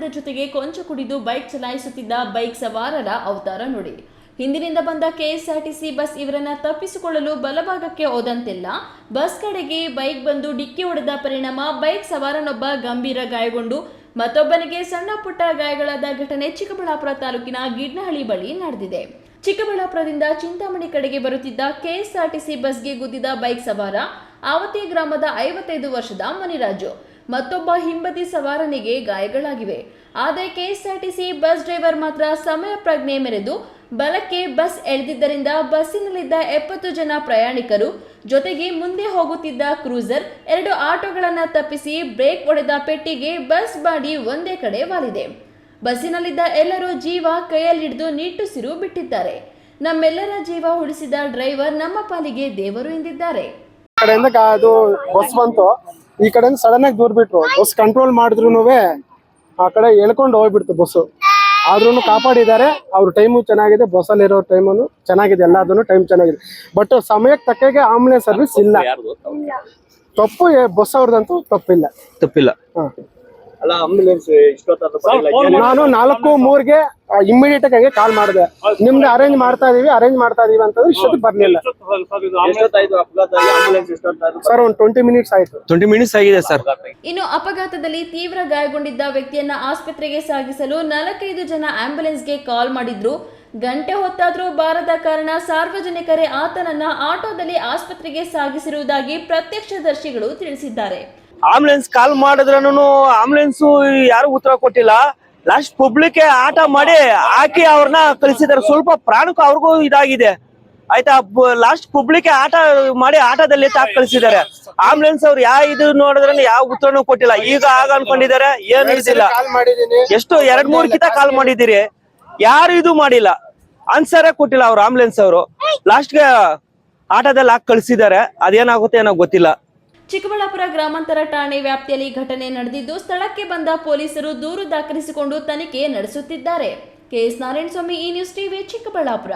ಮದ್ಯದ ಜೊತೆಗೆ ಕೊಂಚ ಕುಡಿದು ಬೈಕ್ ಚಲಾಯಿಸುತ್ತಿದ್ದ ಬೈಕ್ ಸವಾರರ ಅವತಾರ ನೋಡಿ. ಹಿಂದಿನಿಂದ ಬಂದ ಕೆಎಸ್ಆರ್ಟಿಸಿ ಬಸ್ ಇವರನ್ನ ತಪ್ಪಿಸಿಕೊಳ್ಳಲು ಬಲಭಾಗಕ್ಕೆ ಹೋದಂತೆಲ್ಲ ಬಸ್ ಕಡೆಗೆ ಬೈಕ್ ಬಂದು ಡಿಕ್ಕಿ ಹೊಡೆದ ಪರಿಣಾಮ ಬೈಕ್ ಸವಾರನೊಬ್ಬ ಗಂಭೀರ ಗಾಯಗೊಂಡು ಮತ್ತೊಬ್ಬನಿಗೆ ಸಣ್ಣ ಪುಟ್ಟ ಗಾಯಗಳಾದ ಘಟನೆ ಚಿಕ್ಕಬಳ್ಳಾಪುರ ತಾಲೂಕಿನ ಗಿಡ್ನಹಳ್ಳಿ ಬಳಿ ನಡೆದಿದೆ. ಚಿಕ್ಕಬಳ್ಳಾಪುರದಿಂದ ಚಿಂತಾಮಣಿ ಕಡೆಗೆ ಬರುತ್ತಿದ್ದ ಕೆಎಸ್ಆರ್ಟಿಸಿ ಬಸ್ಗೆ ಗುದ್ದಿದ ಬೈಕ್ ಸವಾರ ಆವತಿ ಗ್ರಾಮದ 55 ವರ್ಷದ ಮನಿರಾಜು. ಮತ್ತೊಬ್ಬ ಹಿಂಬದಿ ಸವಾರನಿಗೆ ಗಾಯಗಳಾಗಿವೆ. ಆದರೆ ಕೆಎಸ್ಆರ್ಟಿಸಿ ಬಸ್ ಡ್ರೈವರ್ ಮಾತ್ರ ಸಮಯ ಪ್ರಜ್ಞೆ ಮೆರೆದು ಬಲಕ್ಕೆ ಬಸ್ ಎಳೆದಿದ್ದರಿಂದ ಬಸ್ಸಿನಲ್ಲಿದ್ದ 70 ಜನ ಪ್ರಯಾಣಿಕರು ಜೊತೆಗೆ ಮುಂದೆ ಹೋಗುತ್ತಿದ್ದ ಕ್ರೂಸರ್ 2 ಆಟೋಗಳನ್ನು ತಪ್ಪಿಸಿ ಬ್ರೇಕ್ ಹೊಡೆದ ಪೆಟ್ಟಿಗೆ ಬಸ್ ಬಾಡಿ ಒಂದೇ ಕಡೆ ವಾಲಿದೆ. ಬಸ್ಸಿನಲ್ಲಿದ್ದ ಎಲ್ಲರೂ ಜೀವ ಕೈಯಲ್ಲಿಡಿದು ನಿಟ್ಟುಸಿರು ಬಿಟ್ಟಿದ್ದಾರೆ. ನಮ್ಮೆಲ್ಲರ ಜೀವ ಉಳಿಸಿದ ಡ್ರೈವರ್ ನಮ್ಮ ಪಾಲಿಗೆ ದೇವರು ಎಂದಿದ್ದಾರೆ. ಅದು ಬಸ್ ಬಂತು, ಈ ಕಡೆಯಿಂದ ಸಡನ್ ಆಗಿ ದೂರ ಬಿಟ್ರು. ಬಸ್ ಕಂಟ್ರೋಲ್ ಮಾಡಿದ್ರು ಆ ಕಡೆ ಎಳ್ಕೊಂಡು ಹೋಗ್ಬಿಡ್ತು ಬಸ್ಸು. ಆದ್ರೂ ಕಾಪಾಡಿದ್ದಾರೆ. ಅವ್ರ ಟೈಮು ಚೆನ್ನಾಗಿದೆ, ಬಸ್ಸಲ್ಲಿರೋ ಟೈಮು ಚೆನ್ನಾಗಿದೆ, ಎಲ್ಲದನ್ನು ಟೈಮ್ ಚೆನ್ನಾಗಿದೆ. ಬಟ್ ಸಮಯಕ್ಕೆ ತಕ್ಕಾಗೆ ಆಂಬುಲೆನ್ಸ್ ಸರ್ವಿಸ್ ಇಲ್ಲ. ತಪ್ಪು ಬಸ್ ಅವ್ರದಂತೂ ತಪ್ಪಿಲ್ಲ. ನಾನು 4:03ಗೆ ಇಮಿಡಿಯೇಟ್ ಆಗಿ ಕಾಲ್ ಮಾಡಿದೆ, ನಿಮ್ಗೆ ಅರೇಂಜ್ ಮಾಡ್ತಾ ಇದೀವಿ ಅಂತಂದ್ರೆ ಇಷ್ಟೊತ್ತಿಗೆ ಬರ್ಲಿಲ್ಲ ಸರ್. ಒಂದು 20 ಮಿನಿಟ್ಸ್ ಆಯ್ತು. 20 ಮಿನಿಟ್ಸ್ ಆಗಿದೆ ಸರ್. ಇನ್ನು ಅಪಘಾತದಲ್ಲಿ ತೀವ್ರ ಗಾಯಗೊಂಡಿದ್ದ ವ್ಯಕ್ತಿಯನ್ನ ಆಸ್ಪತ್ರೆಗೆ ಸಾಗಿಸಲು 45 ಜನ ಆಂಬ್ಯುಲೆನ್ಸ್ಗೆ ಕಾಲ್ ಮಾಡಿದ್ರು. ಗಂಟೆ ಹೊತ್ತಾದ್ರೂ ಬಾರದ ಕಾರಣ ಸಾರ್ವಜನಿಕರೇ ಆತನನ್ನ ಆಟೋದಲ್ಲಿ ಆಸ್ಪತ್ರೆಗೆ ಸಾಗಿಸಿರುವುದಾಗಿ ಪ್ರತ್ಯಕ್ಷದರ್ಶಿಗಳು ತಿಳಿಸಿದ್ದಾರೆ. ಆಂಬುಲೆನ್ಸ್ ಕಾಲ್ ಮಾಡಿದ್ರೂ ಆಂಬುಲೆನ್ಸ್ ಯಾರು ಉತ್ತರ ಕೊಟ್ಟಿಲ್ಲ. ಲಾಸ್ಟ್ ಪಬ್ಲಿಕ್ ಆಟ ಮಾಡಿ ಹಾಕಿ ಅವ್ರನ್ನ ಕಳಿಸಿದ್ದಾರೆ. ಸ್ವಲ್ಪ ಪ್ರಾಣಕ್ಕೂ ಅವ್ರಿಗೂ ಇದಾಗಿದೆ ಆಯ್ತಾ. ಲಾಸ್ಟ್ ಪಬ್ಲಿಕ್ ಆಟ ಮಾಡಿ ಆಟದಲ್ಲಿ ಕಳಿಸಿದ್ದಾರೆ. ಆಂಬುಲೆನ್ಸ್ ಅವ್ರು ಇದು ನೋಡಿದ್ರೆ ಯಾವ ಉತ್ತರನೂ ಕೊಟ್ಟಿಲ್ಲ. ಈಗ ಆಗ ಅನ್ಕೊಂಡಿದ್ದಾರೆ, ಏನು ಇದಿಲ್ಲ. ಎಷ್ಟು 2-3 ಕಿತ ಕಾಲ್ ಮಾಡಿದಿರಿ, ಯಾರು ಇದು ಮಾಡಿಲ್ಲ, ಆನ್ಸರೇ ಕೊಟ್ಟಿಲ್ಲ ಅವ್ರು ಆಂಬುಲೆನ್ಸ್ ಅವರು. ಲಾಸ್ಟ್ಗೆ ಆಟದಲ್ಲಿ ಹಾಕಿ ಕಳಿಸಿದ್ದಾರೆ. ಅದೇನಾಗುತ್ತೆ ಏನೋ ಗೊತ್ತಿಲ್ಲ. ಚಿಕ್ಕಬಳ್ಳಾಪುರ ಗ್ರಾಮಾಂತರ ಠಾಣೆ ವ್ಯಾಪ್ತಿಯಲ್ಲಿ ಘಟನೆ ನಡೆದಿದ್ದು, ಸ್ಥಳಕ್ಕೆ ಬಂದ ಪೊಲೀಸರು ದೂರು ದಾಖಲಿಸಿಕೊಂಡು ತನಿಖೆ ನಡೆಸುತ್ತಿದ್ದಾರೆ. ಕೆಎಸ್ ನಾರಾಯಣಸ್ವಾಮಿ, ಈ ನ್ಯೂಸ್ ಟಿವಿ, ಚಿಕ್ಕಬಳ್ಳಾಪುರ.